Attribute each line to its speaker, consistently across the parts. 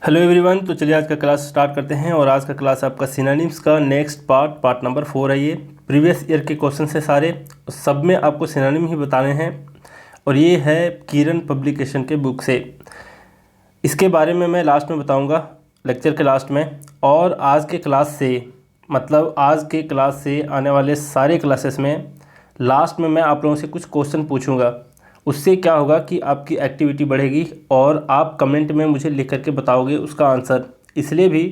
Speaker 1: Hello everyone. तो चलिए आज का क्लास स्टार्ट करते हैं। और आज का क्लास आपका सिनोनिम्स का नेक्स्ट पार्ट नंबर 4 है। ये प्रीवियस ईयर के क्वेश्चन है सारे, सब में आपको सिनोनिम ही बताने हैं। और ये है किरण पब्लिकेशन के बुक से। इसके बारे में मैं लास्ट में बताऊंगा, लेक्चर के लास्ट में। और आज के क्लास से मतलब आज के क्लास से आने वाले सारे क्लासेस में लास्ट में मैं आप लोगों से कुछ क्वेश्चन पूछूंगा। उससे क्या होगा कि आपकी एक्टिविटी बढ़ेगी और आप कमेंट में मुझे लिख करके बताओगे उसका आंसर। इसलिए भी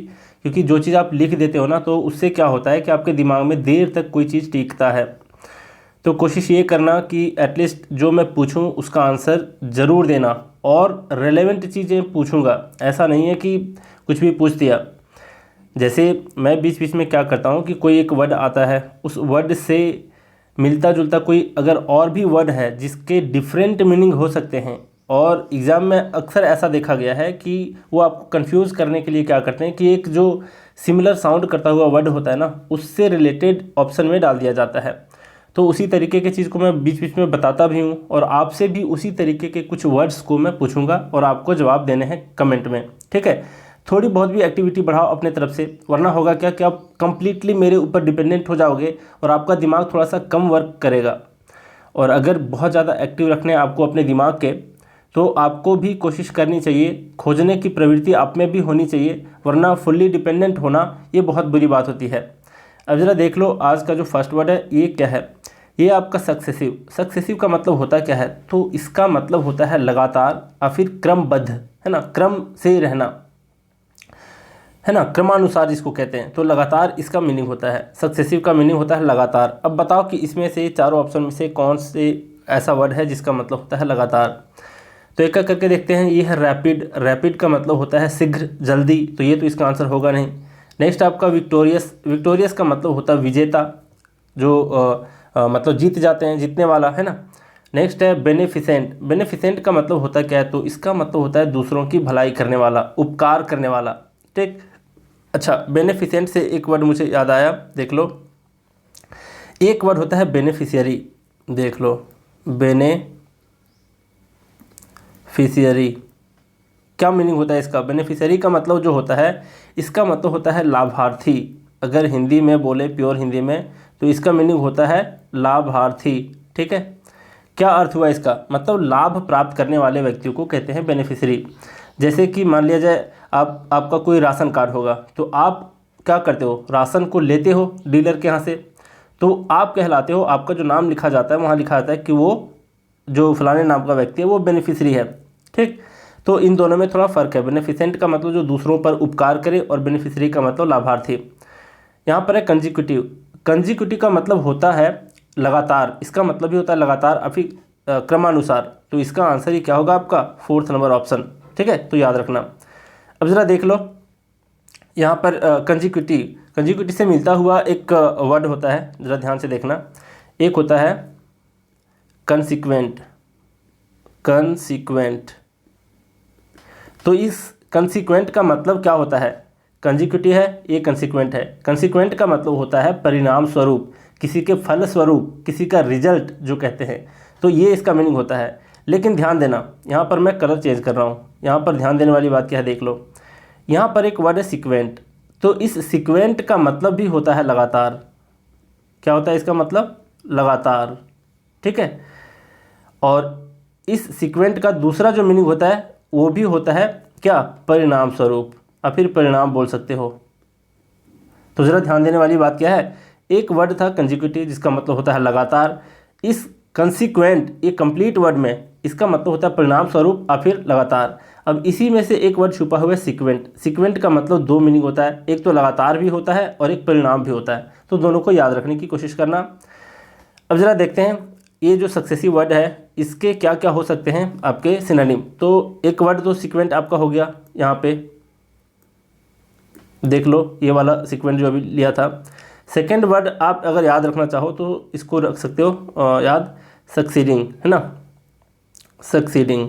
Speaker 1: क्योंकि जो चीज़ आप लिख देते हो ना, तो उससे क्या होता है कि आपके दिमाग में देर तक कोई चीज़ टिकता है। तो कोशिश ये करना कि एटलीस्ट जो मैं पूछूं उसका आंसर ज़रूर देना, और रेलेवेंट चीज़ें पूछूंगा। ऐसा नहीं है कि कुछ भी पूछ दिया। जैसे मैं बीच बीच में क्या करता हूँ कि कोई एक वर्ड आता है, उस वर्ड से मिलता जुलता कोई अगर और भी वर्ड है जिसके डिफरेंट मीनिंग हो सकते हैं, और एग्ज़ाम में अक्सर ऐसा देखा गया है कि वो आपको कंफ्यूज करने के लिए क्या करते हैं कि एक जो सिमिलर साउंड करता हुआ वर्ड होता है ना, उससे रिलेटेड ऑप्शन में डाल दिया जाता है। तो उसी तरीके की चीज़ को मैं बीच बीच में बताता भी हूँ, और आपसे भी उसी तरीके के कुछ वर्ड्स को मैं पूछूंगा और आपको जवाब देने हैं कमेंट में। ठीक है, थोड़ी बहुत भी एक्टिविटी बढ़ाओ अपने तरफ से, वरना होगा क्या कि आप कंप्लीटली मेरे ऊपर डिपेंडेंट हो जाओगे और आपका दिमाग थोड़ा सा कम वर्क करेगा। और अगर बहुत ज़्यादा एक्टिव रखने आपको अपने दिमाग के, तो आपको भी कोशिश करनी चाहिए, खोजने की प्रवृत्ति आप में भी होनी चाहिए, वरना फुल्ली डिपेंडेंट होना ये बहुत बुरी बात होती है। अब ज़रा देख लो आज का जो फर्स्ट वर्ड है ये क्या है। ये आपका सक्सेसिव। सक्सेसिव का मतलब होता क्या है, तो इसका मतलब होता है लगातार या फिर क्रमबद्ध, है ना, क्रम से रहना, है ना, क्रमानुसार जिसको कहते हैं। तो लगातार इसका मीनिंग होता है, सक्सेसिव का मीनिंग होता है लगातार। अब बताओ कि इसमें से चारों ऑप्शन में से कौन से ऐसा वर्ड है जिसका मतलब होता है लगातार। तो एक एक करके देखते हैं। ये है रैपिड। रैपिड का मतलब होता है शीघ्र, जल्दी, तो ये तो इसका आंसर होगा नहीं। नेक्स्ट आपका विक्टोरियस। विक्टोरियस का मतलब होता है विजेता, जो मतलब जीत जाते हैं, जीतने वाला, है ना। नेक्स्ट है बेनिफिसेंट। बेनिफिसेंट का मतलब होता है क्या है, तो इसका मतलब होता है दूसरों की भलाई करने वाला, उपकार करने वाला। ठीक। अच्छा, बेनिफिसेंट से एक वर्ड मुझे याद आया, देख लो। एक वर्ड होता है बेनिफिशियरी, देख लो, बेनिफिशियरी। क्या मीनिंग होता है इसका। बेनिफिशियरी का मतलब जो होता है, इसका मतलब होता है लाभार्थी। अगर हिंदी में बोले, प्योर हिंदी में, तो इसका मीनिंग होता है लाभार्थी। ठीक है, क्या अर्थ हुआ इसका, मतलब लाभ प्राप्त करने वाले व्यक्तियों को कहते हैं बेनिफिशियरी। जैसे कि मान लिया जाए आपका कोई राशन कार्ड होगा, तो आप क्या करते हो, राशन को लेते हो डीलर के यहाँ से, तो आप कहलाते हो, आपका जो नाम लिखा जाता है वहाँ लिखा जाता है कि वो जो फलाने नाम का व्यक्ति है वो बेनिफिशियरी है। ठीक। तो इन दोनों में थोड़ा फ़र्क है। बेनिफिसेंट का मतलब जो दूसरों पर उपकार करे, और बेनिफिशियरी का मतलब लाभार्थी। यहाँ पर है कंजिक्यूटिव। कंजिक्यूटिव का मतलब होता है लगातार। इसका मतलब भी होता है लगातार, अभी क्रमानुसार। तो इसका आंसर ही क्या होगा आपका, 4th नंबर ऑप्शन। ठीक है, तो याद रखना। अब ज़रा देख लो यहाँ पर कंजिक्यूटिव। कंजिक्यूटिव से मिलता हुआ एक वर्ड होता है, ज़रा ध्यान से देखना। एक होता है कंसिक्वेंट। कंसिक्वेंट, तो इस कंसिक्वेंट का मतलब क्या होता है, कंजिक्यूटिव है, ये कंसिक्वेंट है। कंसिक्वेंट का मतलब होता है परिणाम स्वरूप, किसी के फल स्वरूप, किसी का रिजल्ट जो कहते हैं, तो ये इसका मीनिंग होता है। लेकिन ध्यान देना, यहाँ पर मैं कलर चेंज कर रहा हूँ। यहाँ पर ध्यान देने वाली बात क्या है, देख लो। यहाँ पर एक वर्ड है सिक्वेंट, तो इस सिक्वेंट का मतलब भी होता है लगातार। क्या होता है इसका मतलब, लगातार। ठीक है, और इस सिक्वेंट का दूसरा जो मीनिंग होता है वो भी होता है क्या, परिणाम स्वरूप, या फिर परिणाम बोल सकते हो। तो ज़रा ध्यान देने वाली बात क्या है, एक वर्ड था कंजिक्यूटिव जिसका मतलब होता है लगातार। इस कंसिक्वेंट, ये कंप्लीट वर्ड में इसका मतलब होता है परिणाम स्वरूप या फिर लगातार। अब इसी में से एक वर्ड छुपा हुआ है सिक्वेंट। सिक्वेंट का मतलब दो मीनिंग होता है, एक तो लगातार भी होता है और एक परिणाम भी होता है। तो दोनों को याद रखने की कोशिश करना। अब ज़रा देखते हैं ये जो सक्सेसिव वर्ड है इसके क्या क्या हो सकते हैं आपके सिनोनिम। तो एक वर्ड तो सिक्वेंट आपका हो गया, यहाँ पे देख लो, ये वाला सिक्वेंट जो अभी लिया था। सेकंड वर्ड आप अगर याद रखना चाहो तो इसको रख सकते हो याद, सक्सीडिंग, है ना, सक्सीडिंग।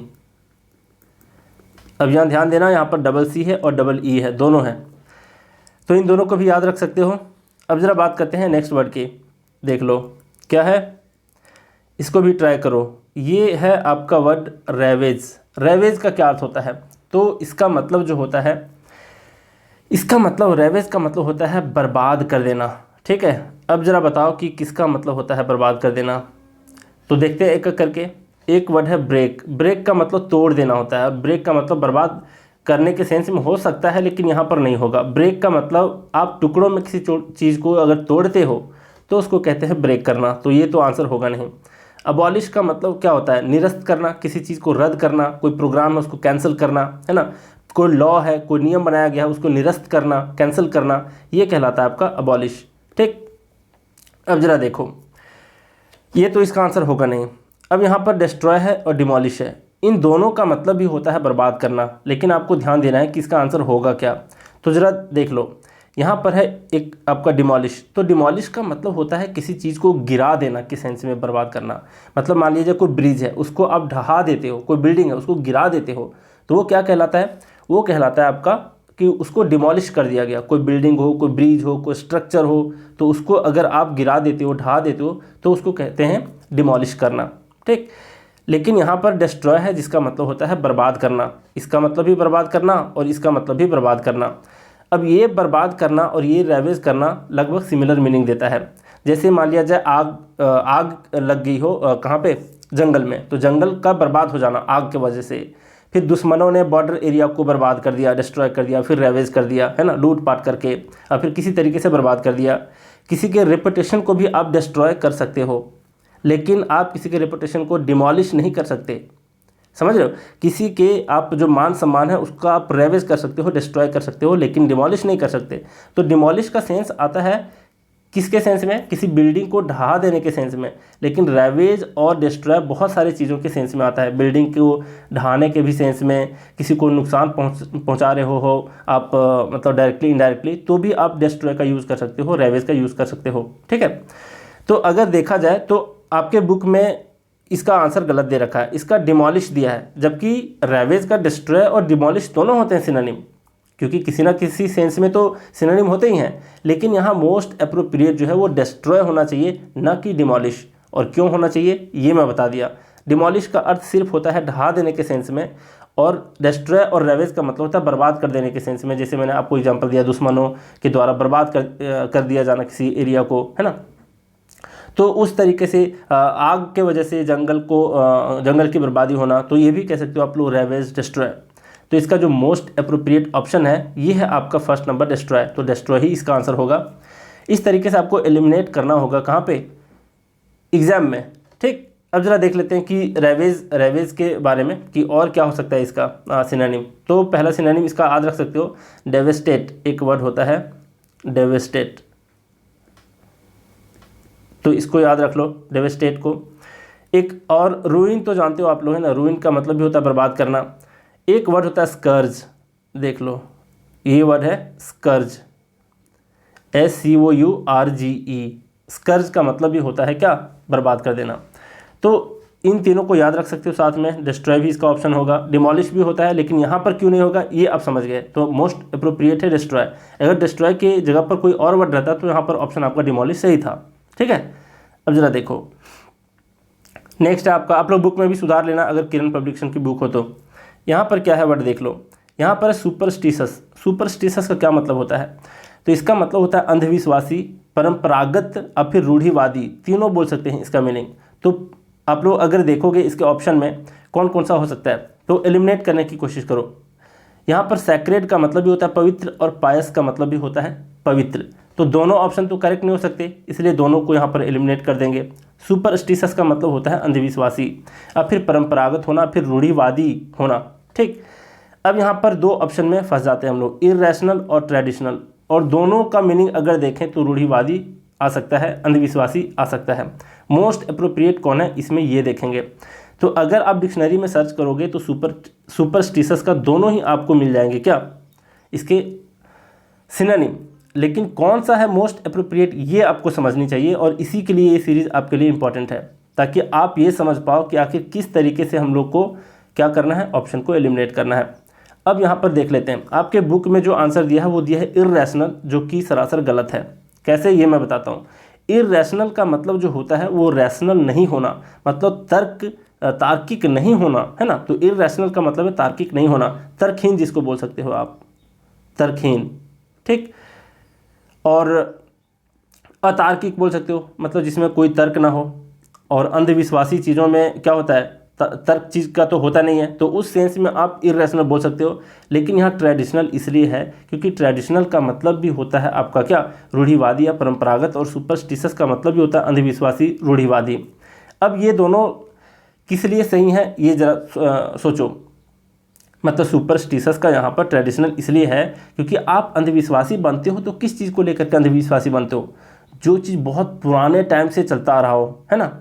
Speaker 1: अब यहाँ ध्यान देना, यहाँ पर डबल सी है और डबल ई है, दोनों हैं, तो इन दोनों को भी याद रख सकते हो। अब ज़रा बात करते हैं नेक्स्ट वर्ड की, देख लो क्या है, इसको भी ट्राई करो। ये है आपका वर्ड रेवेज। रेवेज का क्या अर्थ होता है, तो इसका मतलब जो होता है, इसका मतलब रेवेज का मतलब होता है बर्बाद कर देना। ठीक है, अब ज़रा बताओ कि किसका मतलब होता है बर्बाद कर देना। तो देखते हैं एक एक करके। एक वर्ड है ब्रेक। ब्रेक का मतलब तोड़ देना होता है। ब्रेक का मतलब बर्बाद करने के सेंस में हो सकता है, लेकिन यहाँ पर नहीं होगा। ब्रेक का मतलब आप टुकड़ों में किसी चीज़ को अगर तोड़ते हो तो उसको कहते हैं ब्रेक करना, तो ये तो आंसर होगा नहीं। अबॉलिश का मतलब क्या होता है? निरस्त करना, किसी चीज़ को रद्द करना, कोई प्रोग्राम है उसको कैंसिल करना, है ना, कोई लॉ है, कोई नियम बनाया गया है उसको निरस्त करना, कैंसिल करना, ये कहलाता है आपका अबॉलिश। ठीक, अब जरा देखो, ये तो इसका आंसर होगा नहीं। अब यहाँ पर डिस्ट्रॉय है और डिमोलिश है, इन दोनों का मतलब भी होता है बर्बाद करना, लेकिन आपको ध्यान देना है कि इसका आंसर होगा क्या। तो ज़रा देख लो, यहाँ पर है एक आपका डिमोलिश। तो डिमोलिश का मतलब होता है किसी चीज़ को गिरा देना के सेंस में बर्बाद करना। मतलब मान लीजिए कोई ब्रिज है उसको आप ढहा देते हो, कोई बिल्डिंग है उसको गिरा देते हो, तो वो क्या कहलाता है? वो कहलाता है आपका कि उसको डिमोलिश कर दिया गया। कोई बिल्डिंग हो, कोई ब्रिज हो, कोई स्ट्रक्चर हो, तो उसको अगर आप गिरा देते हो, ढहा देते हो, तो उसको कहते हैं डिमोलिश करना। ठीक, लेकिन यहाँ पर डिस्ट्रॉय है जिसका मतलब होता है बर्बाद करना। इसका मतलब भी बर्बाद करना और इसका मतलब भी बर्बाद करना। अब ये बर्बाद करना और ये रेवेज करना लगभग सिमिलर मीनिंग देता है। जैसे मान लिया जाए आग लग गई हो कहाँ पे? जंगल में, तो जंगल का बर्बाद हो जाना आग के वजह से। फिर दुश्मनों ने बॉर्डर एरिया को बर्बाद कर दिया, डिस्ट्रॉय कर दिया, फिर रेवेज कर दिया, है ना, लूट पाट करके, और फिर किसी तरीके से बर्बाद कर दिया। किसी के रेपुटेशन को भी आप डिस्ट्रॉय कर सकते हो, लेकिन आप किसी के रेपुटेशन को डिमोलिश नहीं कर सकते। समझ रहे हो? किसी के आप जो मान सम्मान है उसका आप रेवेज कर सकते हो, डिस्ट्रॉय कर सकते हो, लेकिन डिमोलिश नहीं कर सकते। तो डिमोलिश का सेंस आता है किसके सेंस में? किसी बिल्डिंग को ढहा देने के सेंस में। लेकिन रेवेज और डिस्ट्रॉय बहुत सारी चीज़ों के सेंस में आता है। बिल्डिंग को ढहाने के भी सेंस में, किसी को नुकसान पहुंचा रहे हो आप, मतलब डायरेक्टली इनडायरेक्टली, तो भी आप डिस्ट्रॉय का यूज़ कर सकते हो, रेवेज का यूज़ कर सकते हो। ठीक है, तो अगर देखा जाए तो आपके बुक में इसका आंसर गलत दे रखा है, इसका डिमोलिश दिया है, जबकि रेवेज का डिस्ट्रॉय और डिमोलिश दोनों होते हैं सिनोनिम, क्योंकि किसी ना किसी सेंस में तो सिनोनिम होते ही हैं। लेकिन यहाँ मोस्ट अप्रोप्रिएट जो है वो डिस्ट्रॉय होना चाहिए, ना कि डिमोलिश। और क्यों होना चाहिए ये मैं बता दिया। डिमोलिश का अर्थ सिर्फ होता है ढहा देने के सेंस में, और डिस्ट्रॉय और रेवेज का मतलब होता है बर्बाद कर देने के सेंस में। जैसे मैंने आपको एग्जांपल दिया, दुश्मनों के द्वारा बर्बाद कर दिया जाना किसी एरिया को, है ना। तो उस तरीके से आग के वजह से जंगल की बर्बादी होना, तो ये भी कह सकते हो आप लोग रेवेज, डिस्ट्रॉय। तो इसका जो मोस्ट अप्रोप्रिएट ऑप्शन है ये है आपका फर्स्ट नंबर डिस्ट्रॉय। तो डिस्ट्रॉय ही इसका आंसर होगा। इस तरीके से आपको एलिमिनेट करना होगा कहाँ पे? एग्जाम में। ठीक, अब जरा देख लेते हैं कि रेवेज के बारे में कि और क्या हो सकता है इसका सिनोनिम। तो पहला सिनोनिम इसका याद रख सकते हो, डेवेस्टेट एक वर्ड होता है, डेवेस्टेट। तो इसको याद रख लो, डेवेस्टेट को। एक और रूइन तो जानते हो आप लोग, है ना, रूइन का मतलब भी होता है बर्बाद करना। एक वर्ड होता है स्कर्ज, देख लो, ये वर्ड है स्कर्ज, SCOURGE। स्कर्ज का मतलब भी होता है क्या? बर्बाद कर देना। तो इन तीनों को याद रख सकते हो साथ में। डिस्ट्रॉय भी इसका ऑप्शन होगा, डिमोलिश भी होता है, लेकिन यहाँ पर क्यों नहीं होगा ये आप समझ गए। तो मोस्ट अप्रोप्रिएट है डिस्ट्रॉय। अगर डिस्ट्रॉय की जगह पर कोई और वर्ड रहता तो यहाँ पर ऑप्शन आपका डिमोलिश सही था। ठीक है, अब जरा देखो नेक्स्ट है आपका, आप लोग बुक में भी सुधार लेना अगर किरण पब्लिकेशन की बुक हो तो। यहाँ पर क्या है वर्ड देख लो, यहाँ पर सुपरस्टिशस। सुपरस्टिशस का क्या मतलब होता है? तो इसका मतलब होता है अंधविश्वासी, परंपरागत और फिर रूढ़िवादी, तीनों बोल सकते हैं इसका मीनिंग। तो आप लोग अगर देखोगे इसके ऑप्शन में कौन कौन सा हो सकता है, तो एलिमिनेट करने की कोशिश करो। यहाँ पर सैक्रेड का मतलब भी होता है पवित्र, और पायस का मतलब भी होता है पवित्र। तो दोनों ऑप्शन तो करेक्ट नहीं हो सकते, इसलिए दोनों को यहाँ पर एलिमिनेट कर देंगे। सुपरस्टिशस का मतलब होता है अंधविश्वासी, और फिर परंपरागत होना, फिर रूढ़िवादी होना। ठीक, अब यहाँ पर दो ऑप्शन में फंस जाते हैं हम लोग, इररेशनल और ट्रेडिशनल। और दोनों का मीनिंग अगर देखें तो रूढ़िवादी आ सकता है, अंधविश्वासी आ सकता है। मोस्ट अप्रोप्रिएट कौन है इसमें ये देखेंगे। तो अगर आप डिक्शनरी में सर्च करोगे तो सुपरस्टिशस का दोनों ही आपको मिल जाएंगे क्या, इसके सिनोनिम। लेकिन कौन सा है मोस्ट अप्रोप्रिएट ये आपको समझनी चाहिए, और इसी के लिए ये सीरीज़ आपके लिए इंपॉर्टेंट है, ताकि आप ये समझ पाओ कि आखिर किस तरीके से हम लोग को क्या करना है, ऑप्शन को एलिमिनेट करना है। अब यहाँ पर देख लेते हैं, आपके बुक में जो आंसर दिया है वो दिया है इररेशनल, जो कि सरासर गलत है। कैसे ये मैं बताता हूँ। इररेशनल का मतलब जो होता है वो रैशनल नहीं होना, मतलब तर्क तार्किक नहीं होना, है ना। तो इर्रेशनल का मतलब है तार्किक नहीं होना, तर्कहीन जिसको बोल सकते हो आप, तर्कहीन, ठीक। और अतार्किक बोल सकते हो, मतलब जिसमें कोई तर्क ना हो। और अंधविश्वासी चीज़ों में क्या होता है, तर्क चीज़ का तो होता नहीं है, तो उस सेंस में आप इर्रेशनल बोल सकते हो। लेकिन यहाँ ट्रेडिशनल इसलिए है क्योंकि ट्रेडिशनल का मतलब भी होता है आपका क्या, रूढ़िवादी या परंपरागत, और सुपरस्टिशस का मतलब भी होता है अंधविश्वासी, रूढ़िवादी। अब ये दोनों किस लिए सही हैं ये ज़रा सोचो। मतलब सुपरस्टिशस का यहाँ पर ट्रेडिशनल इसलिए है क्योंकि आप अंधविश्वासी बनते हो तो किस चीज़ को लेकर के अंधविश्वासी बनते हो, जो चीज़ बहुत पुराने टाइम से चलता आ रहा हो, है ना,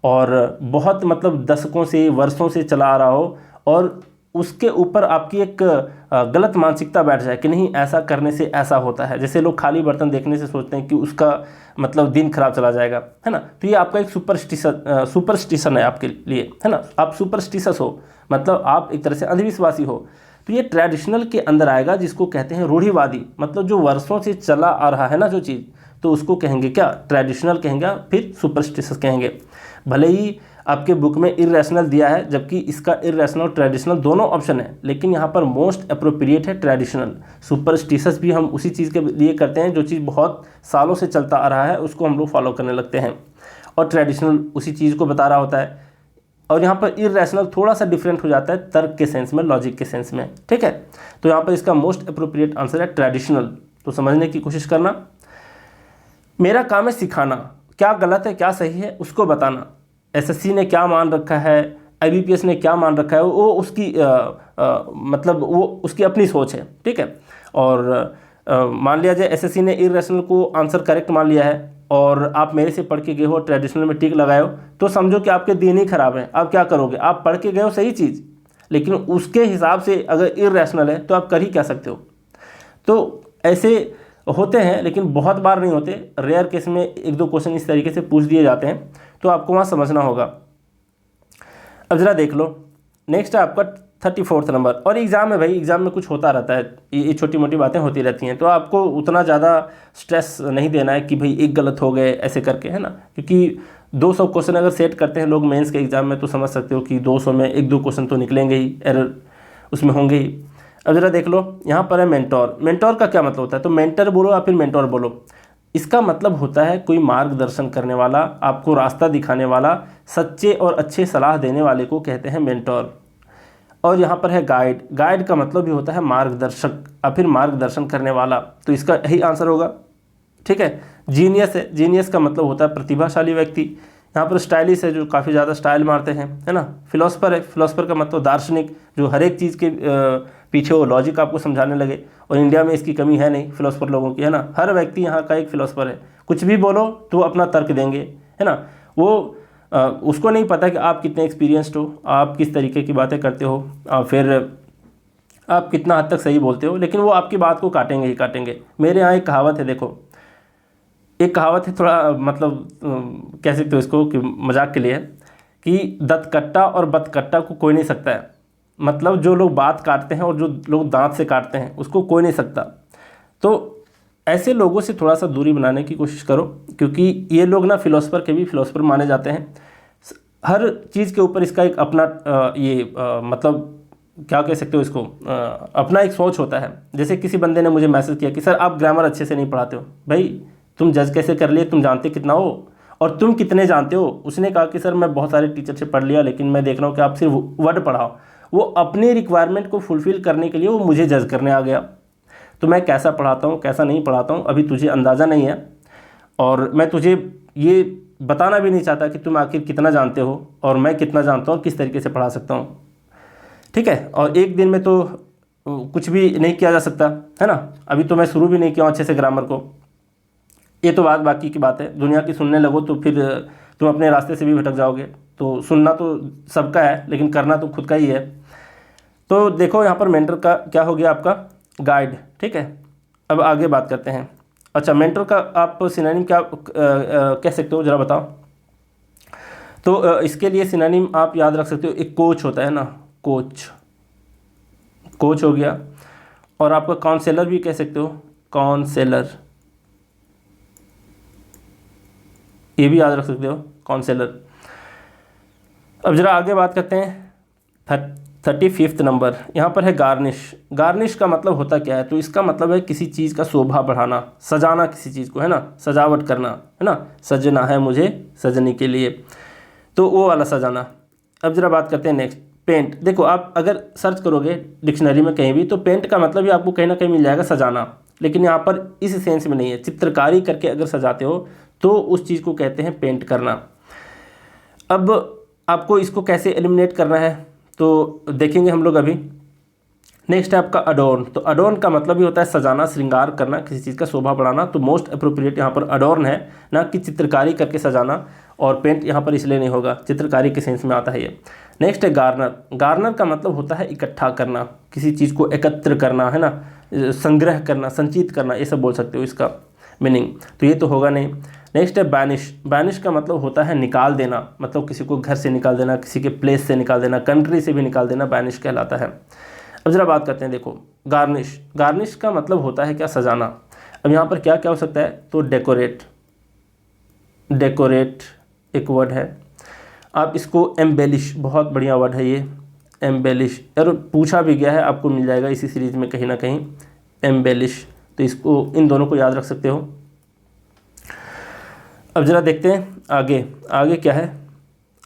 Speaker 1: और बहुत मतलब दशकों से वर्षों से चला आ रहा हो, और उसके ऊपर आपकी एक गलत मानसिकता बैठ जाए कि नहीं ऐसा करने से ऐसा होता है। जैसे लोग खाली बर्तन देखने से सोचते हैं कि उसका मतलब दिन खराब चला जाएगा, है ना। तो ये आपका एक सुपरस्टिशन है आपके लिए, है ना। आप सुपरस्टिशस हो, मतलब आप एक तरह से अंधविश्वासी हो। तो ये ट्रेडिशनल के अंदर आएगा, जिसको कहते हैं रूढ़िवादी, मतलब जो वर्षों से चला आ रहा है ना जो चीज़, तो उसको कहेंगे क्या, ट्रेडिशनल कहेंगे, फिर सुपरस्टिशस कहेंगे। भले ही आपके बुक में इर्रेशनल दिया है, जबकि इसका इर्रेशनल और ट्रेडिशनल दोनों ऑप्शन है, लेकिन यहाँ पर मोस्ट अप्रोप्रिएट है ट्रेडिशनल। सुपरस्टिशस भी हम उसी चीज़ के लिए करते हैं, जो चीज़ बहुत सालों से चलता आ रहा है उसको हम लोग फॉलो करने लगते हैं, और ट्रेडिशनल उसी चीज़ को बता रहा होता है। और यहाँ पर इर्रेशनल थोड़ा सा डिफरेंट हो जाता है तर्क के सेंस में, लॉजिक के सेंस में, ठीक है। तो यहाँ पर इसका मोस्ट अप्रोप्रिएट आंसर है ट्रेडिशनल। तो समझने की कोशिश करना। मेरा काम है सिखाना, क्या गलत है क्या सही है उसको बताना। एसएससी ने क्या मान रखा है, आईबीपीएस ने क्या मान रखा है, वो उसकी मतलब वो उसकी अपनी सोच है, ठीक है। और मान लिया जाए एसएससी ने इर्रेशनल को आंसर करेक्ट मान लिया है, और आप मेरे से पढ़ के गए हो, ट्रेडिशनल में टिक लगाए हो, तो समझो कि आपके दिन ही खराब है। आप क्या करोगे, आप पढ़ के गए हो सही चीज़, लेकिन उसके हिसाब से अगर इर्रेशनल है तो आप कर ही क्या सकते हो। तो ऐसे होते हैं, लेकिन बहुत बार नहीं होते, रेयर केस में एक दो क्वेश्चन इस तरीके से पूछ दिए जाते हैं, तो आपको वहाँ समझना होगा। अब ज़रा देख लो, नेक्स्ट है आपका 34 नंबर। और एग्ज़ाम में भाई, एग्ज़ाम में कुछ होता रहता है, ये छोटी मोटी बातें होती रहती हैं, तो आपको उतना ज़्यादा स्ट्रेस नहीं देना है कि भाई एक गलत हो गए ऐसे करके, है ना। क्योंकि 200 क्वेश्चन अगर सेट करते हैं लोग मेंस के एग्ज़ाम में, तो समझ सकते हो कि 200 में एक दो क्वेश्चन तो निकलेंगे ही, एरर उसमें होंगे ही। अब ज़रा देख लो, यहाँ पर है मेंटोर। मेंटोर का क्या मतलब होता है, तो मेंटर बोलो या फिर मेंटोर बोलो, इसका मतलब होता है कोई मार्गदर्शन करने वाला, आपको रास्ता दिखाने वाला, सच्चे और अच्छे सलाह देने वाले को कहते हैं मेंटोर। और यहाँ पर है गाइड। गाइड का मतलब भी होता है मार्गदर्शक या फिर मार्गदर्शन करने वाला, तो इसका यही आंसर होगा, ठीक है। जीनियस है, जीनियस का मतलब होता है प्रतिभाशाली व्यक्ति। यहाँ पर स्टाइलिश है, जो काफ़ी ज़्यादा स्टाइल मारते हैं, है ना। फिलोसफर है, फिलोसफर का मतलब दार्शनिक, जो हर एक चीज़ के पीछे वो लॉजिक आपको समझाने लगे, और इंडिया में इसकी कमी है नहीं फिलोसफर लोगों की, है ना। हर व्यक्ति यहाँ का एक फिलोसफर है, कुछ भी बोलो तो अपना तर्क देंगे, है ना। वो उसको नहीं पता कि आप कितने एक्सपीरियंस्ड हो, आप किस तरीके की बातें करते हो, फिर आप कितना हद तक सही बोलते हो, लेकिन वो आपकी बात को काटेंगे ही काटेंगे। मेरे यहाँ एक कहावत है, देखो एक कहावत है, थोड़ा मतलब कह सकते हो इसको कि मजाक के लिए है, कि दतकट्टा और बतकट्टा को कोई नहीं सकता है। मतलब जो लोग बात काटते हैं और जो लोग दांत से काटते हैं उसको कोई नहीं सकता। तो ऐसे लोगों से थोड़ा सा दूरी बनाने की कोशिश करो, क्योंकि ये लोग ना फिलोसफर के भी फिलोसफर माने जाते हैं। हर चीज़ के ऊपर इसका एक अपना मतलब क्या कह सकते हो इसको, अपना एक सोच होता है। जैसे किसी बंदे ने मुझे मैसेज किया कि सर आप ग्रामर अच्छे से नहीं पढ़ाते हो। भाई तुम जज कैसे कर लिए, तुम जानते कितना हो और तुम कितने जानते हो। उसने कहा कि सर मैं बहुत सारे टीचर से पढ़ लिया, लेकिन मैं देख रहा हूँ कि आप सिर्फ वर्ड पढ़ाओ। वो अपने रिक्वायरमेंट को फुलफ़िल करने के लिए वो मुझे जज करने आ गया। तो मैं कैसा पढ़ाता हूँ कैसा नहीं पढ़ाता हूँ अभी तुझे अंदाज़ा नहीं है, और मैं तुझे ये बताना भी नहीं चाहता कि तुम आखिर कितना जानते हो और मैं कितना जानता हूँ, किस तरीके से पढ़ा सकता हूँ, ठीक है। और एक दिन में तो कुछ भी नहीं किया जा सकता, है ना। अभी तो मैं शुरू भी नहीं किया अच्छे से ग्रामर को, ये तो बात बाकी की बात है। दुनिया की सुनने लगो तो फिर तुम अपने रास्ते से भी भटक जाओगे। तो सुनना तो सबका है, लेकिन करना तो खुद का ही है। तो देखो यहाँ पर मेंटर का क्या हो गया, आपका गाइड, ठीक है। अब आगे बात करते हैं। अच्छा, मेंटर का आप सिनोनिम क्या कह सकते हो, ज़रा बताओ। तो इसके लिए सिनोनिम आप याद रख सकते हो, एक कोच होता है ना, कोच, कोच हो गया। और आपका काउंसलर भी कह सकते हो, काउंसलर, ये भी याद रख सकते हो, काउंसलर। अब ज़रा आगे बात करते हैं 35वां नंबर। यहाँ पर है गार्निश। गार्निश का मतलब होता क्या है? तो इसका मतलब है किसी चीज़ का शोभा बढ़ाना, सजाना किसी चीज़ को, है ना, सजावट करना, है ना, सजना है मुझे सजने के लिए, तो वो वाला सजाना। अब ज़रा बात करते हैं नेक्स्ट, पेंट। देखो आप अगर सर्च करोगे डिक्शनरी में कहीं भी तो पेंट का मतलब भी आपको कहीं ना कहीं मिल जाएगा सजाना, लेकिन यहाँ पर इस सेंस में नहीं है। चित्रकारी करके अगर सजाते हो तो उस चीज़ को कहते हैं पेंट करना। अब आपको इसको कैसे एलिमिनेट करना है तो देखेंगे हम लोग अभी। नेक्स्ट है आपका अडोर्न। तो अडोर्न का मतलब भी होता है सजाना, श्रृंगार करना, किसी चीज़ का शोभा बढ़ाना। तो मोस्ट अप्रोप्रिएट यहाँ पर अडोर्न है, ना कि चित्रकारी करके सजाना। और पेंट यहाँ पर इसलिए नहीं होगा, चित्रकारी के सेंस में आता है ये। नेक्स्ट है गार्नर। गार्नर का मतलब होता है इकट्ठा करना, किसी चीज़ को एकत्र करना, है ना, संग्रह करना, संचित करना, ये सब बोल सकते हो इसका मीनिंग। तो ये तो होगा नहीं। नेक्स्ट है बैनिश। बैनिश का मतलब होता है निकाल देना, मतलब किसी को घर से निकाल देना, किसी के प्लेस से निकाल देना, कंट्री से भी निकाल देना, बैनिश कहलाता है। अब ज़रा बात करते हैं, देखो गार्निश। गार्निश का मतलब होता है क्या? सजाना। अब यहाँ पर क्या क्या हो सकता है? तो डेकोरेट। डेकोरेट एक वर्ड है। आप इसको एम्बेलिश, बहुत बढ़िया वर्ड है ये, एम्बेलिश। यार पूछा भी गया है, आपको मिल जाएगा इसी सीरीज़ में कहीं ना कहीं, एम्बेलिश। तो इसको, इन दोनों को याद रख सकते हो। अब ज़रा देखते हैं आगे। आगे क्या है?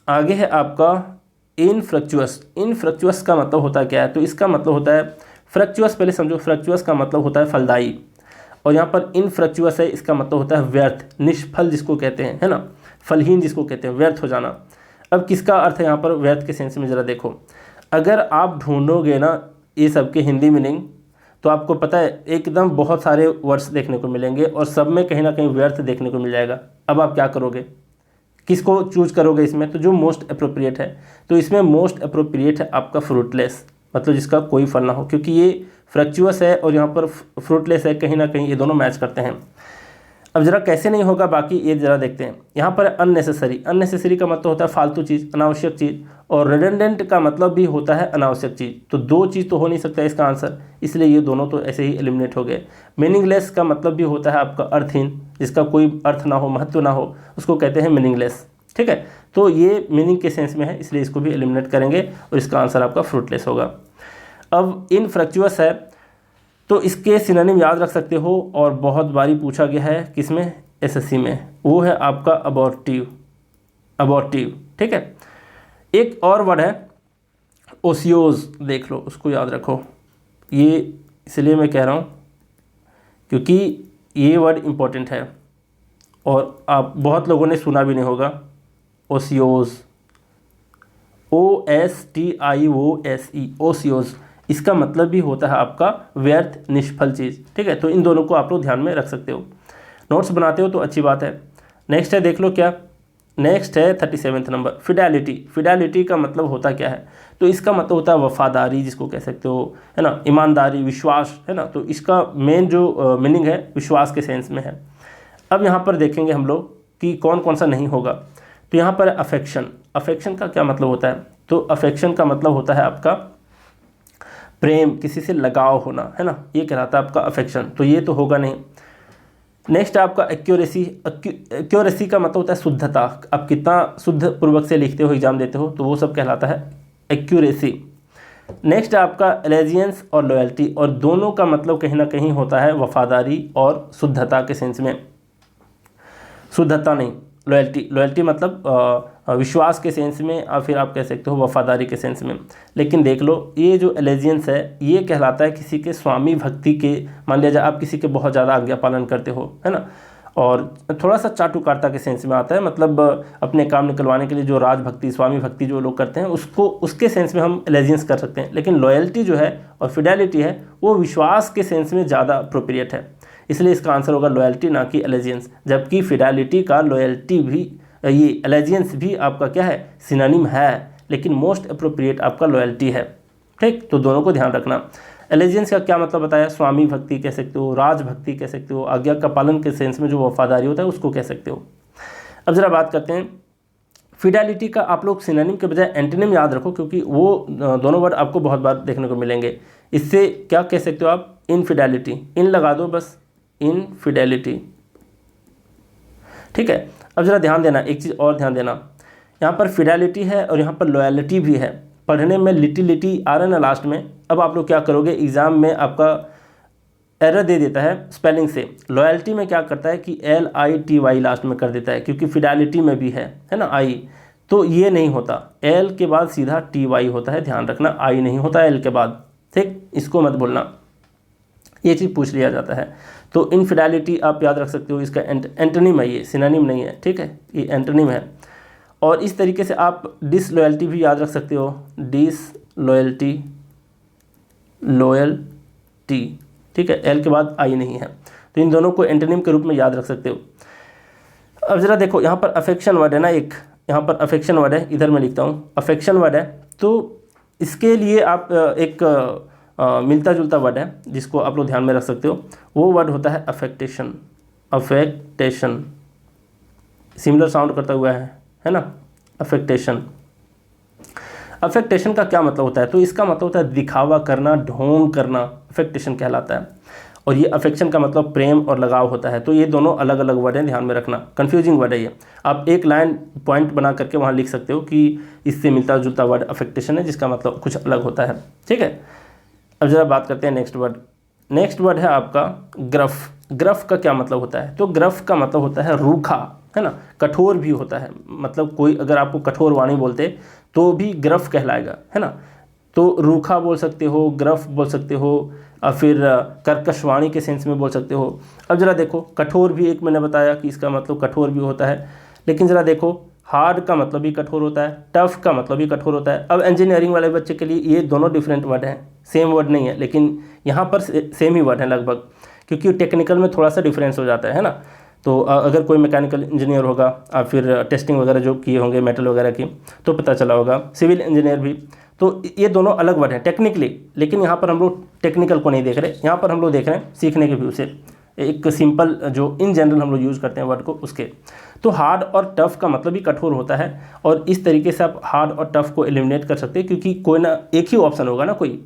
Speaker 1: आगे है आपका इनफ्रक्चुअस। इनफ्रक्चुअस का मतलब होता है क्या है? तो इसका मतलब होता है फ्रक्चुअस, पहले समझो। फ्रक्चुअस का मतलब होता है फलदायी, और यहाँ पर इनफ्रक्चुअस है, इसका मतलब होता है व्यर्थ, निष्फल जिसको कहते हैं, है ना, फलहीन जिसको कहते हैं, व्यर्थ हो जाना। अब किसका अर्थ है यहाँ पर व्यर्थ के सेंस में? ज़रा देखो, अगर आप ढूंढोगे ना ये सब के हिंदी मीनिंग, तो आपको पता है एकदम बहुत सारे वर्ड्स देखने को मिलेंगे और सब में कहीं ना कहीं व्यर्थ देखने को मिल जाएगा। अब आप क्या करोगे, किसको चूज करोगे इसमें? तो जो मोस्ट अप्रोप्रिएट है, तो इसमें मोस्ट अप्रोप्रिएट है आपका फ्रूटलेस, मतलब जिसका कोई फल ना हो, क्योंकि ये फ्रक्चुअस है और यहाँ पर फ्रूटलेस है, कहीं ना कहीं ये दोनों मैच करते हैं। अब ज़रा कैसे नहीं होगा बाकी ये ज़रा देखते हैं। यहाँ पर अननेसेसरी। अननेसेसरी का मतलब होता है फालतू चीज़, अनावश्यक चीज़, और रिडंडेंट का मतलब भी होता है अनावश्यक चीज़। तो दो चीज़ तो हो नहीं सकता इसका आंसर, इसलिए ये दोनों तो ऐसे ही एलिमिनेट हो गए। मीनिंगलेस का मतलब भी होता है आपका अर्थहीन, जिसका कोई अर्थ ना हो, महत्व ना हो, उसको कहते हैं मीनिंगलेस। ठीक है, तो ये मीनिंग के सेंस में है, इसलिए इसको भी एलिमिनेट करेंगे और इसका आंसर आपका फ्रूटलेस होगा। अब इनफ्रक्चुअस है, तो इसके सिनोनिम याद रख सकते हो, और बहुत बारी पूछा गया है किसमें? एसएससी में। वो है आपका अबॉर्टिव। अबॉर्टिव, ठीक है। एक और वर्ड है ओसियोज, देख लो, उसको याद रखो। ये इसलिए मैं कह रहा हूँ क्योंकि ये वर्ड इम्पोर्टेंट है और आप बहुत लोगों ने सुना भी नहीं होगा। ओसियोज, OSTIOSE, ओसियोज। इसका मतलब भी होता है आपका व्यर्थ, निष्फल चीज़। ठीक है, तो इन दोनों को आप लोग ध्यान में रख सकते हो। नोट्स बनाते हो तो अच्छी बात है। नेक्स्ट है, देख लो क्या नेक्स्ट है 37वां नंबर, फिडेलिटी। फिडेलिटी का मतलब होता क्या है? तो इसका मतलब होता है वफादारी, जिसको कह सकते हो, है ना, ईमानदारी, विश्वास, है ना। तो इसका मेन जो मीनिंग है विश्वास के सेंस में है। अब यहाँ पर देखेंगे हम लोग कि कौन कौन सा नहीं होगा। तो यहाँ पर अफेक्शन। अफेक्शन का क्या मतलब होता है? तो अफेक्शन का मतलब होता है आपका प्रेम, किसी से लगाव होना, है ना, ये कहलाता है आपका अफेक्शन। तो ये तो होगा नहीं। नेक्स्ट आपका एक्यूरेसी। एक्यूरेसी का मतलब होता है शुद्धता, आप कितना शुद्ध पूर्वक से लिखते हो, एग्जाम देते हो, तो वो सब कहलाता है एक्यूरेसी। नेक्स्ट आपका एलेजियंस और लॉयल्टी, और दोनों का मतलब कहीं ना कहीं होता है वफादारी और शुद्धता के सेंस में। शुद्धता नहीं, लॉयल्टी। लॉयल्टी मतलब विश्वास के सेंस में, और फिर आप कह सकते हो वफादारी के सेंस में। लेकिन देख लो, ये जो एलेजियंस है ये कहलाता है किसी के स्वामी भक्ति के, मान लिया जाए आप किसी के बहुत ज़्यादा आज्ञा पालन करते हो, है ना, और थोड़ा सा चाटुकारिता के सेंस में आता है, मतलब अपने काम निकलवाने के लिए जो राजभक्ति, स्वामी भक्ति जो लोग करते हैं, उसको, उसके सेंस में हम एलेजियंस कर सकते हैं। लेकिन लॉयल्टी जो है और फिडेलिटी है वो विश्वास के सेंस में ज़्यादा अप्रोप्रिएट है, इसलिए इसका आंसर होगा लॉयल्टी, ना कि एलेजियंस। जबकि फिडेलिटी का लॉयल्टी भी, ये एलेजियंस भी आपका क्या है, सिनोनिम है, लेकिन मोस्ट अप्रोप्रिएट आपका लॉयल्टी है। ठीक, तो दोनों को ध्यान रखना। एलेजियंस का क्या मतलब बताया? स्वामी भक्ति कह सकते हो, राजभक्ति कह सकते हो, आज्ञा का पालन के सेंस में जो वफादारी होता है उसको कह सकते हो। अब ज़रा बात करते हैं फिडेलिटी का। आप लोग सिनोनिम के बजाय एंटोनिम याद रखो, क्योंकि वो दोनों वर्ड आपको बहुत बार देखने को मिलेंगे। इससे क्या कह सकते हो आप? इनफिडेलिटी, इन लगा दो बस, इनफिडेलिटी। ठीक है, अब ज़रा ध्यान देना, एक चीज़ और ध्यान देना, यहाँ पर फिडेलिटी है और यहाँ पर लॉयलिटी भी है। पढ़ने में लिटी आ रहा है ना लास्ट में। अब आप लोग क्या करोगे, एग्ज़ाम में आपका एरर दे देता है स्पेलिंग से। लॉयल्टी में क्या करता है कि LITY लास्ट में कर देता है, क्योंकि फिडेलिटी में भी है ना आई, तो ये नहीं होता। L के बाद सीधा TY होता है, ध्यान रखना, I नहीं होता L के बाद, ठीक, इसको मत भूलना, ये चीज़ पूछ लिया जाता है। तो इनफिडेलिटी आप याद रख सकते हो, इसका एंटोनिम है, ये सिनोनिम नहीं है, ठीक है, ये एंटोनिम है। और इस तरीके से आप डिसलॉयल्टी भी याद रख सकते हो, डिसलॉयल्टी, लॉयल्टी, ठीक है, L के बाद I नहीं है, तो इन दोनों को एंटोनिम के रूप में याद रख सकते हो। अब ज़रा देखो, यहाँ पर अफेक्शन वर्ड है ना, एक यहाँ पर अफेक्शन वर्ड है, इधर मैं लिखता हूँ अफेक्शन वर्ड है, तो इसके लिए आप एक मिलता जुलता वर्ड है जिसको आप लोग ध्यान में रख सकते हो, वो वर्ड होता है अफेक्टेशन। अफेक्टेशन सिमिलर साउंड करता हुआ है ना, अफेक्टेशन। अफेक्टेशन का क्या मतलब होता है, तो इसका मतलब होता है दिखावा करना, ढोंग करना, अफेक्टेशन कहलाता है। और ये अफेक्शन का मतलब प्रेम और लगाव होता है। तो ये दोनों अलग अलग वर्ड हैं, ध्यान में रखना, कंफ्यूजिंग वर्ड है ये। आप एक लाइन पॉइंट बना करके वहाँ लिख सकते हो कि इससे मिलता जुलता वर्ड अफेक्टेशन है, जिसका मतलब कुछ अलग होता है, ठीक है। अब ज़रा बात करते हैं नेक्स्ट वर्ड। नेक्स्ट वर्ड है आपका ग्रफ। ग्रफ का क्या मतलब होता है, तो ग्रफ का मतलब होता है रूखा, है ना, कठोर भी होता है। मतलब कोई अगर आपको कठोर वाणी बोलते तो भी ग्रफ कहलाएगा, है ना। तो रूखा बोल सकते हो, ग्रफ बोल सकते हो, और फिर कर्कशवाणी के सेंस में बोल सकते हो। अब ज़रा देखो, कठोर भी एक मैंने बताया कि इसका मतलब कठोर भी होता है, लेकिन ज़रा देखो हार्ड का मतलब भी कठोर होता है, टफ का मतलब भी कठोर होता है। अब इंजीनियरिंग वाले बच्चे के लिए ये दोनों डिफरेंट वर्ड हैं, सेम वर्ड नहीं है, लेकिन यहाँ पर सेम ही वर्ड है लगभग, क्योंकि टेक्निकल में थोड़ा सा डिफरेंस हो जाता है ना। तो अगर कोई मैकेनिकल इंजीनियर होगा और फिर टेस्टिंग वगैरह जो किए होंगे मेटल वगैरह की, तो पता चला होगा, सिविल इंजीनियर भी, तो ये दोनों अलग वर्ड हैं टेक्निकली। लेकिन यहाँ पर हम लोग टेक्निकल को नहीं देख रहे, यहाँ पर हम लोग देख रहे हैं सीखने के व्यू से, एक सिंपल जो इन जनरल हम लोग यूज़ करते हैं वर्ड को, उसके। तो हार्ड और टफ़ का मतलब भी कठोर होता है, और इस तरीके से आप हार्ड और टफ़ को एलिमिनेट कर सकते हैं, क्योंकि कोई ना एक ही ऑप्शन होगा ना कोई।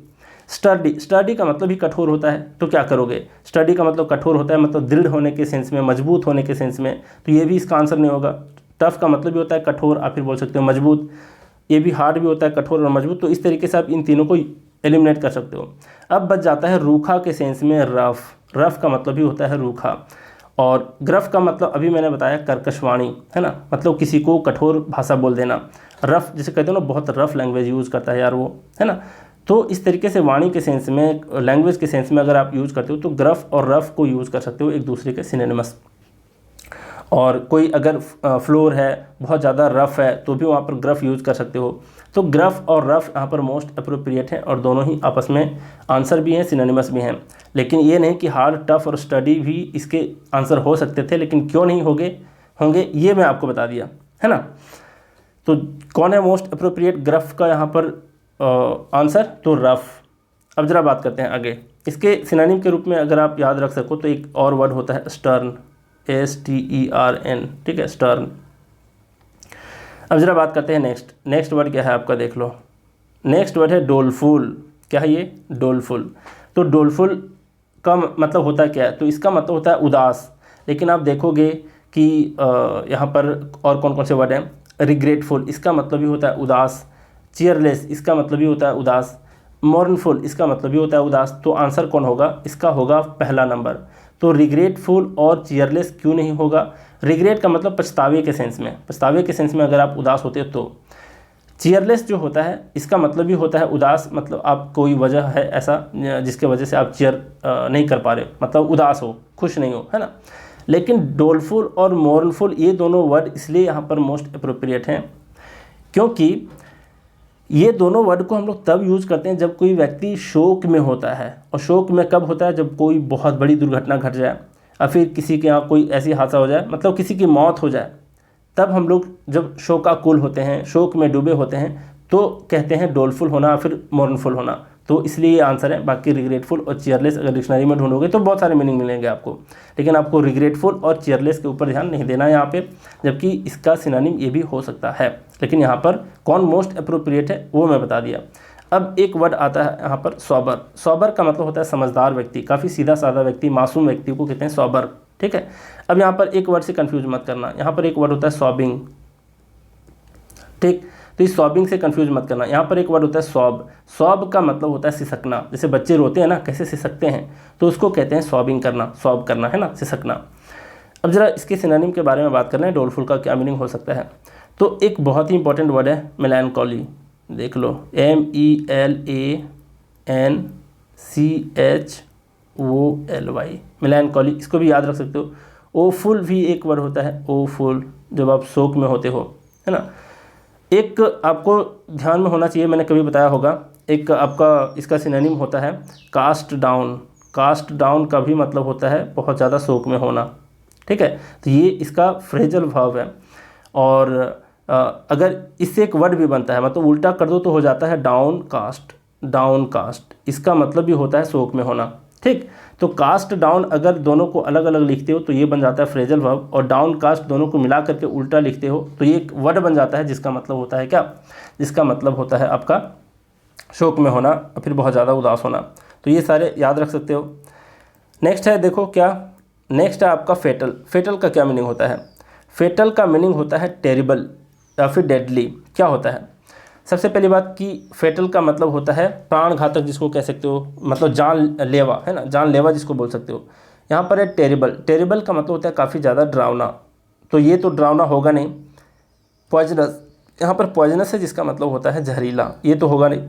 Speaker 1: स्टडी, स्टडी का मतलब भी कठोर होता है, तो क्या करोगे, स्टडी का मतलब कठोर होता है, मतलब दृढ़ होने के सेंस में, मजबूत होने के सेंस में, तो ये भी इसका आंसर नहीं होगा। टफ़ का मतलब भी होता है कठोर, आप फिर बोल सकते हो मजबूत, ये भी हार्ड भी होता है, कठोर और मजबूत। तो इस तरीके से आप इन तीनों को एलिमिनेट कर सकते हो। अब बच जाता है रूखा के सेंस में रफ़। रफ़ का मतलब भी होता है रूखा, और ग्रफ का मतलब अभी मैंने बताया कर्कशवाणी, है ना, मतलब किसी को कठोर भाषा बोल देना। रफ़ जिसे कहते हो ना, बहुत रफ़ लैंग्वेज यूज़ करता है यार वो, है ना। तो इस तरीके से वाणी के सेंस में, लैंग्वेज के सेंस में अगर आप यूज़ करते हो तो ग्रफ और रफ़ को यूज़ कर सकते हो एक दूसरे के सिनोनिमस। और कोई अगर फ्लोर है बहुत ज़्यादा रफ़ है तो भी वहाँ पर ग्रफ यूज़ कर सकते हो। तो ग्रफ और रफ़ यहाँ पर मोस्ट अप्रोप्रिएट हैं, और दोनों ही आपस में आंसर भी हैं, सिनोनिमस भी हैं। लेकिन ये नहीं कि हार्ड, टफ और स्टडी भी इसके आंसर हो सकते थे, लेकिन क्यों नहीं होंगे ये मैं आपको बता दिया, है ना। तो कौन है मोस्ट अप्रोप्रिएट ग्रफ का यहाँ पर आंसर, तो रफ़। अब ज़रा बात करते हैं आगे। इसके सिनोनिम के रूप में अगर आप याद रख सको तो एक और वर्ड होता है स्टर्न, STERN, ठीक है, स्टर्न। अब ज़रा बात करते हैं नेक्स्ट वर्ड क्या है आपका, देख लो। नेक्स्ट वर्ड है डोलफुल। क्या है ये, डोलफुल। तो डोलफुल का मतलब होता है क्या है, तो इसका मतलब होता है उदास। लेकिन आप देखोगे कि यहाँ पर और कौन कौन से वर्ड हैं, रिग्रेटफुल, इसका मतलब भी होता है उदास। चीयरलेस, इसका मतलब भी होता है उदास। मॉर्नफुल, इसका मतलब भी होता है उदास। तो आंसर कौन होगा, इसका होगा पहला नंबर। तो रिग्रेटफुल और चीयरलेस क्यों नहीं होगा, रिग्रेट का मतलब पछतावे के सेंस में, पछतावे के सेंस में अगर आप उदास होते हो तो। चीयरलेस जो होता है इसका मतलब भी होता है उदास, मतलब आप कोई वजह है ऐसा जिसके वजह से आप चीयर नहीं कर पा रहे, मतलब उदास हो, खुश नहीं हो, है ना। लेकिन डोलफुल और मॉर्नफुल ये दोनों वर्ड इसलिए यहाँ पर मोस्ट अप्रोप्रिएट हैं क्योंकि ये दोनों वर्ड को हम लोग तब यूज़ करते हैं जब कोई व्यक्ति शोक में होता है। और शोक में कब होता है, जब कोई बहुत बड़ी दुर्घटना घट जाए या फिर किसी के यहाँ कोई ऐसी हादसा हो जाए, मतलब किसी की मौत हो जाए, तब हम लोग जब शोकाकुल होते हैं, शोक में डूबे होते हैं, तो कहते हैं डोलफुल होना या फिर मॉर्नफुल होना। तो इसलिए ये आंसर है। बाकी रिग्रेटफुल और चीयरलेस अगर डिक्शनरी में ढूंढोगे तो बहुत सारे मीनिंग मिलेंगे आपको, लेकिन आपको रिग्रेटफुल और चीयरलेस के ऊपर ध्यान नहीं देना है यहाँ पे, जबकि इसका सिनोनिम ये भी हो सकता है। लेकिन यहाँ पर कौन मोस्ट अप्रोप्रिएट है वो मैं बता दिया। अब एक वर्ड आता है यहाँ पर सॉबर। सॉबर का मतलब होता है समझदार व्यक्ति, काफ़ी सीधा साधा व्यक्ति, मासूम व्यक्ति को कहते हैं सॉबर, ठीक है। अब यहाँ पर एक वर्ड से कंफ्यूज मत करना, यहाँ पर एक वर्ड होता है सॉबिंग। ठीक। तो इस सॉबिंग से कंफ्यूज मत करना। यहाँ पर एक वर्ड होता है सॉब। सॉब का मतलब होता है सिसकना। जैसे बच्चे रोते हैं ना, कैसे सिसकते हैं, तो उसको कहते हैं सॉबिंग करना, सॉब करना, है ना, सिसकना। अब जरा इसके सिनोनिम के बारे में बात कर रहे हैं, डोलफुल का क्या मीनिंग हो सकता है। तो एक बहुत ही इंपॉर्टेंट वर्ड है मेलानकॉली। देख लो, MELANCHOLY, मेलानकॉली, इसको भी याद रख सकते हो। ओफुल भी एक वर्ड होता है, ओफुल, जब आप शोक में होते हो, है ना। एक आपको ध्यान में होना चाहिए, मैंने कभी बताया होगा, एक आपका इसका सिनोनिम होता है कास्ट डाउन। कास्ट डाउन का भी मतलब होता है बहुत ज़्यादा शोक में होना, ठीक है। तो ये इसका फ्रेजल भाव है। और अगर इससे एक वर्ड भी बनता है, मतलब उल्टा कर दो तो हो जाता है डाउन कास्ट। डाउन कास्ट, इसका मतलब भी होता है शोक में होना, ठीक। तो कास्ट डाउन अगर दोनों को अलग अलग लिखते हो तो ये बन जाता है फ्रेजल वर्ब, और डाउन कास्ट दोनों को मिला करके उल्टा लिखते हो तो ये एक वर्ड बन जाता है जिसका मतलब होता है क्या, जिसका मतलब होता है आपका शोक में होना, फिर बहुत ज़्यादा उदास होना। तो ये सारे याद रख सकते हो। नेक्स्ट है, देखो क्या, नेक्स्ट है आपका फेटल। फेटल का क्या मीनिंग होता है। फेटल का मीनिंग होता है टेरिबल या फिर डेडली। क्या होता है, सबसे पहली बात कि फेटल का मतलब होता है प्राण घातक, जिसको कह सकते हो, मतलब जानलेवा, है ना, जानलेवा जिसको बोल सकते हो। यहाँ पर है टेरिबल। टेरिबल का मतलब होता है काफ़ी ज़्यादा डरावना, तो ये तो डरावना होगा नहीं। पॉइजनस, यहाँ पर पॉइजनस है जिसका मतलब होता है जहरीला, ये तो होगा नहीं।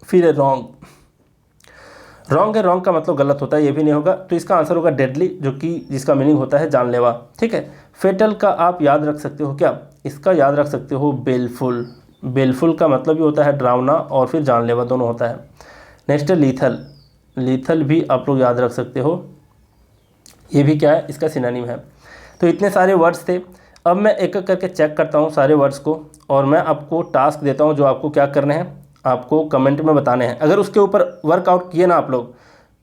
Speaker 1: फिर है रॉन्ग। रॉन्ग है, रॉन्ग का मतलब गलत होता है, ये भी नहीं होगा। तो इसका आंसर होगा डेडली, जो कि जिसका मीनिंग होता है जानलेवा, ठीक है। फेटल का आप याद रख सकते हो क्या, इसका याद रख सकते हो बेलफुल। बेलफुल का मतलब भी होता है डरावना और फिर जानलेवा दोनों होता है। नेक्स्ट है लीथल। लीथल भी आप लोग याद रख सकते हो, ये भी क्या है, इसका सिनोनिम है। तो इतने सारे वर्ड्स थे। अब मैं एक एक करके चेक करता हूँ सारे वर्ड्स को, और मैं आपको टास्क देता हूँ जो आपको क्या करने हैं, आपको कमेंट में बताने हैं। अगर उसके ऊपर वर्कआउट किए ना आप लोग,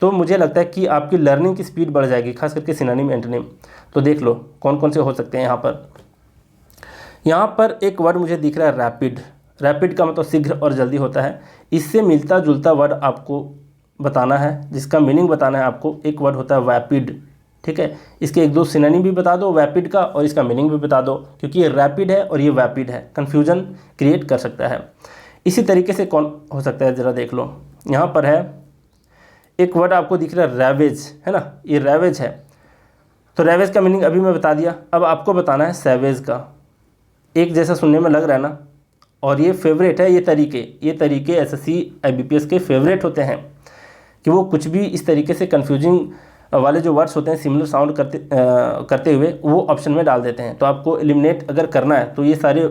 Speaker 1: तो मुझे लगता है कि आपकी लर्निंग की स्पीड बढ़ जाएगी, खास करके सिनोनिम एंटोनिम। तो देख लो कौन कौन से हो सकते हैं। यहाँ पर एक वर्ड मुझे दिख रहा है रैपिड। रैपिड का मतलब शीघ्र और जल्दी होता है। इससे मिलता जुलता वर्ड आपको बताना है, जिसका मीनिंग बताना है आपको। एक वर्ड होता है वैपिड, ठीक है। इसके एक दो सिनोनिम भी बता दो वैपिड का, और इसका मीनिंग भी बता दो, क्योंकि ये रैपिड है और ये वैपिड है, कन्फ्यूजन क्रिएट कर सकता है। इसी तरीके से कौन हो सकता है, ज़रा देख लो। यहाँ पर है एक वर्ड आपको दिख रहा है रैवेज, है ना, ये रैवेज है। तो रैवेज का मीनिंग अभी मैं बता दिया, अब आपको बताना है सैवेज का। एक जैसा सुनने में लग रहा है ना, और ये फेवरेट है। ये तरीके एसएससी आईबीपीएस के फेवरेट होते हैं, कि वो कुछ भी इस तरीके से कन्फ्यूजिंग वाले जो वर्ड्स होते हैं सिमिलर साउंड करते हुए वो ऑप्शन में डाल देते हैं। तो आपको एलिमिनेट अगर करना है तो ये सारे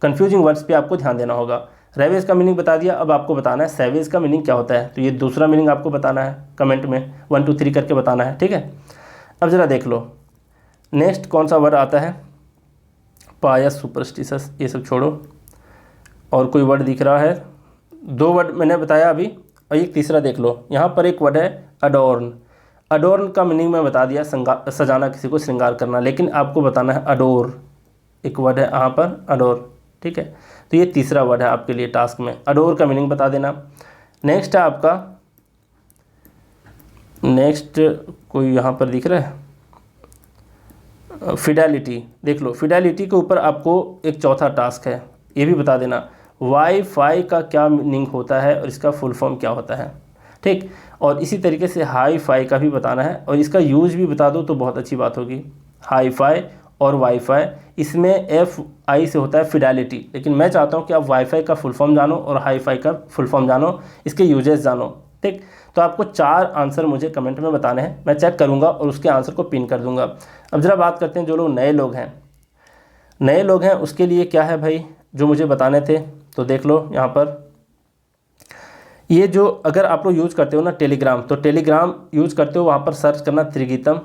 Speaker 1: कन्फ्यूजिंग वर्ड्स पे आपको ध्यान देना होगा। रैवेज का मीनिंग बता दिया, अब आपको बताना है सैवेज का मीनिंग क्या होता है। तो ये दूसरा मीनिंग आपको बताना है, कमेंट में 1 2 3 करके बताना है, ठीक है। अब ज़रा देख लो नेक्स्ट कौन सा वर्ड आता है, पायस, सुपरस्टिशस, ये सब छोड़ो। और कोई वर्ड दिख रहा है, 2 वर्ड मैंने बताया अभी, और एक तीसरा देख लो। यहाँ पर एक वर्ड है अडोर्न। अडोर्न का मीनिंग मैं बता दिया, सजाना, किसी को श्रृंगार करना, लेकिन आपको बताना है अडोर। एक वर्ड है यहाँ पर अडोर, ठीक है। तो ये तीसरा वर्ड है आपके लिए टास्क में, अडोर का मीनिंग बता देना। नेक्स्ट है आपका, नेक्स्ट कोई यहाँ पर दिख रहा है, फिडेलिटी। देख लो, फिडेलिटी के ऊपर आपको एक चौथा टास्क है, ये भी बता देना वाईफाई का क्या मीनिंग होता है और इसका फुल फॉर्म क्या होता है, ठीक। और इसी तरीके से हाई फाई का भी बताना है, और इसका यूज भी बता दो तो बहुत अच्छी बात होगी। हाई फाई और वाईफाई, इसमें FI से होता है फिडेलिटी, लेकिन मैं चाहता हूँ कि आप वाईफाई का फुल फॉर्म जानो और हाई फाई का फुल फॉर्म जानो, इसके यूजेस जानो, ठीक। तो आपको 4 आंसर मुझे कमेंट में बताने हैं, मैं चेक करूँगा और उसके आंसर को पिन कर दूँगा। अब ज़रा बात करते हैं जो लोग नए लोग हैं उसके लिए क्या है भाई जो मुझे बताने थे। तो देख लो यहाँ पर, ये जो अगर आप लोग यूज़ करते हो ना टेलीग्राम, तो टेलीग्राम यूज़ करते हो, वहाँ पर सर्च करना त्रिगीतम।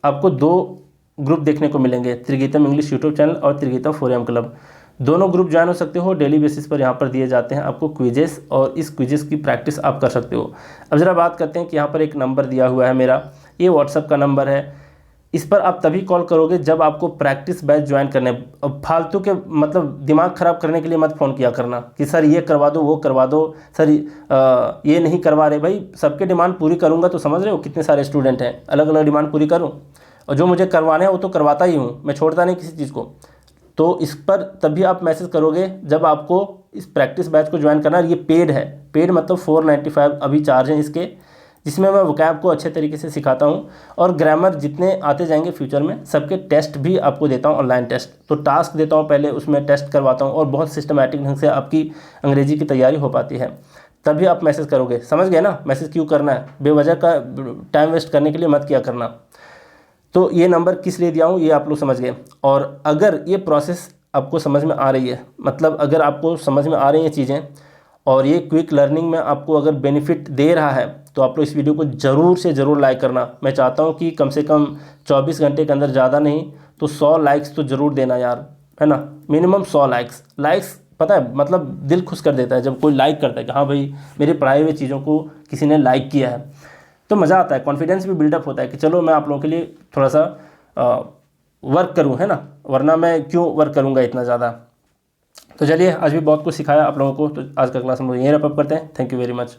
Speaker 1: आपको 2 ग्रुप देखने को मिलेंगे, त्रिगीतम इंग्लिश यूट्यूब चैनल और त्रिगीतम फोरम क्लब। दोनों ग्रुप ज्वाइन हो सकते हो, डेली बेसिस पर यहाँ पर दिए जाते हैं आपको क्विजेस, और इस क्विजेस की प्रैक्टिस आप कर सकते हो। अब ज़रा बात करते हैं कि यहाँ पर एक नंबर दिया हुआ है मेरा, ये व्हाट्सअप का नंबर है। इस पर आप तभी कॉल करोगे जब आपको प्रैक्टिस बैच ज्वाइन करने। अब फालतू के मतलब दिमाग ख़राब करने के लिए मत फ़ोन किया करना कि सर ये करवा दो, वो करवा दो, सर ये नहीं करवा रहे। भाई सबके डिमांड पूरी करूँगा तो समझ रहे हो कितने सारे स्टूडेंट हैं, अलग अलग डिमांड पूरी करूँ, और जो मुझे करवाने हैं वो तो करवाता ही हूँ, मैं छोड़ता नहीं किसी चीज़ को। तो इस पर तभी आप मैसेज करोगे जब आपको इस प्रैक्टिस बैच को ज्वाइन करना है। ये पेड है, पेड मतलब 495 अभी चार्ज हैं इसके, जिसमें मैं वोकैब को अच्छे तरीके से सिखाता हूँ और ग्रामर जितने आते जाएंगे फ्यूचर में सबके टेस्ट भी आपको देता हूँ, ऑनलाइन टेस्ट। तो टास्क देता हूँ पहले, उसमें टेस्ट करवाता हूँ और बहुत सिस्टमैटिक ढंग से आपकी अंग्रेजी की तैयारी हो पाती है। तभी आप मैसेज करोगे, समझ गए ना मैसेज क्यों करना है, बेवजह का टाइम वेस्ट करने के लिए मत किया करना। तो ये नंबर किस लिए दिया हूँ ये आप लोग समझ गए। और अगर ये प्रोसेस आपको समझ में आ रही है, मतलब अगर आपको समझ में आ रही हैं चीज़ें और ये क्विक लर्निंग में आपको अगर बेनिफिट दे रहा है, तो आप लोग इस वीडियो को ज़रूर से ज़रूर लाइक करना। मैं चाहता हूँ कि कम से कम 24 घंटे के अंदर, ज़्यादा नहीं तो 100 लाइक्स तो ज़रूर देना यार, है ना। मिनिमम 100 लाइक्स पता है मतलब दिल खुश कर देता है जब कोई लाइक करता है कि हाँ भाई मेरे पढ़ाई हुए चीज़ों को किसी ने लाइक किया है, तो मज़ा आता है, कॉन्फिडेंस भी बिल्डअप होता है कि चलो मैं आप लोगों के लिए थोड़ा सा वर्क करूँ, है ना, वरना मैं क्यों वर्क करूँगा इतना ज़्यादा। तो चलिए आज भी बहुत कुछ सिखाया आप लोगों को, तो आज का क्लास हम लोग यहीं रैप अप करते हैं। Thank you very much.